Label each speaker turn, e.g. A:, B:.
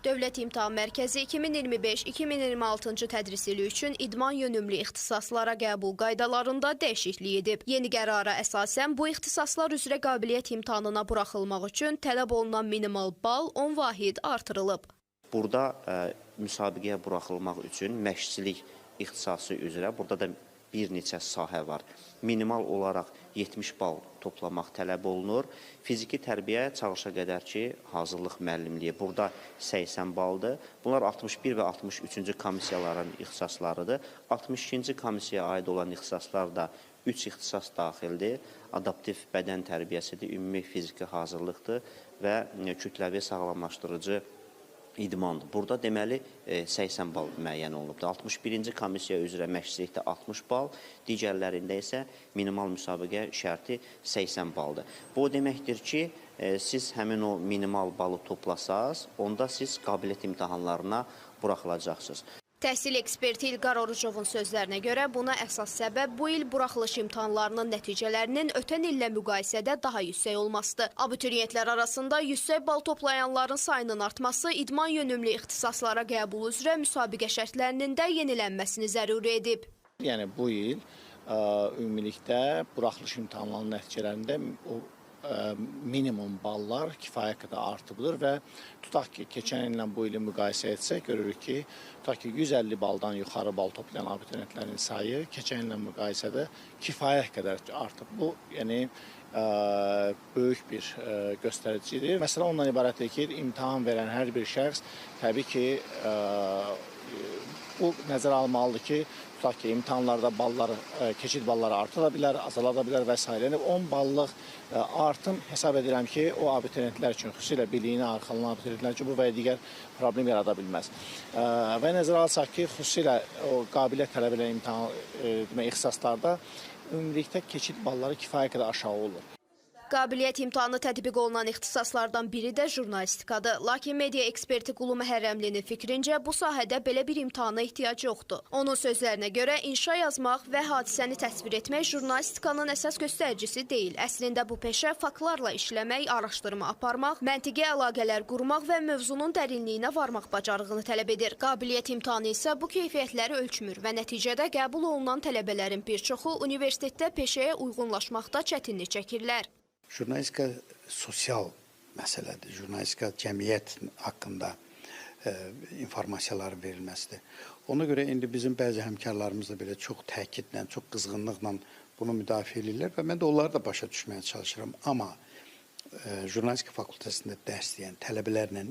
A: Dövlət İmtahan Mərkəzi 2025-2026-cı tədris ili üçün idman yönümlü ixtisaslara qəbul qaydalarında dəyişiklik edib. Yeni qərara əsasən bu ixtisaslar üzrə qabiliyyət imtahanına buraxılmaq üçün tələb olunan minimal bal 10 vahid artırılıb.
B: Burada müsabiqəyə buraxılmaq üçün məşqçilik ixtisası üzrə burada da bir neçə sahə var. Minimal olaraq 70 bal toplamaq tələb olunur. Fiziki tərbiyə çalışa qədər ki, hazırlıq müəllimliyi burada 80 baldır. Bunlar 61 və 63-cü komissiyaların ixtisaslarıdır. 62-ci komissiyaya aid olan ixtisaslar da 3 ixtisas daxildir. Adaptiv bədən tərbiyəsidir, ümumi fiziki hazırlıqdır və kütləvi sağlamlaşdırıcı idmandır. Burada deməli 80 bal müəyyən olunubdur. 61-ci komissiya üzrə məşqçilikdə 60 bal, digərlərində isə minimal müsabiqə şərti 80 baldır. Bu o deməkdir ki, siz həmin o minimal balı toplasaz, onda siz qabiliyyət imtahanlarına buraxılacaqsınız.
A: Təhsil eksperti İlqar Orucovun sözlərinə görə buna əsas səbəb bu il buraxılış imtahanlarının nəticələrinin ötən illə müqayisədə daha yüksək olmasıdır. Abituriyentlər arasında yüksək bal toplayanların sayının artması idman yönümlü ixtisaslara qəbul üzrə müsabiqə şərtlərinin də yenilənməsini zəruri edib.
C: Yəni bu il ümumilikdə buraxılış imtahanlarının nəticələrində minimum ballar kifayət qədər artıbdır və tutaq ki, keçən illə bu ili müqayisə etsək, görürük ki, tutaq ki, 150 baldan yuxarı bal toplayan abituriyentlərin sayı keçən illə müqayisədə kifayət qədər artıb. Bu, yəni, böyük bir göstəricidir. Məsələ ondan ibarətdir ki, imtahan verən hər bir şəxs təbii ki, bu nəzərə almalıdır ki, tutaq ki, imtahanlarda balları, keçid balları artıla bilər, azalada bilər və s. 10 ballıq artım hesab edirəm ki, o abituriyentlər üçün, xüsusilə biliyini arxalanan abituriyentlər üçün bu və digər problem yarada bilməz. Və nəzərə alsaq ki, xüsusilə o qabiliyyət tələb edən imtahan ixtisaslarda ümumilikdə keçid balları kifayət qədər aşağı olur.
A: Qabiliyyət imtahanı tətbiq olunan ixtisaslardan biri də jurnalistikadır. Lakin media eksperti Qulu Məhərrəmlinin fikrincə bu sahədə belə bir imtahana ehtiyac yoxdur. Onun sözlərinə görə inşa yazmaq və hadisəni təsvir etmək jurnalistikanın əsas göstəricisi deyil. Əslində bu peşə faktlarla işləmək, araşdırma aparmaq, məntiqi əlaqələr qurmaq və mövzunun dərinliyinə varmaq bacarığını tələb edir. Qabiliyyət imtahanı isə bu keyfiyyətləri ölçmür və nəticədə qəbul olunan tələbələrin bir çoxu universitetdə peşəyə uyğunlaşmaqda çətinlik çəkirlər.
D: Jurnalistika sosial məsələdir. Jurnalistika cəmiyyət haqqında informasiyalar verilməsidir. Ona görə indi bizim bəzi həmkarlarımız da belə çox təkidlə, çox qızğınlıqla bunu müdafiə edirlər və mən də onları da başa düşməyə çalışıram. Amma jurnalistika fakültəsində dərs deyən tələbələrlə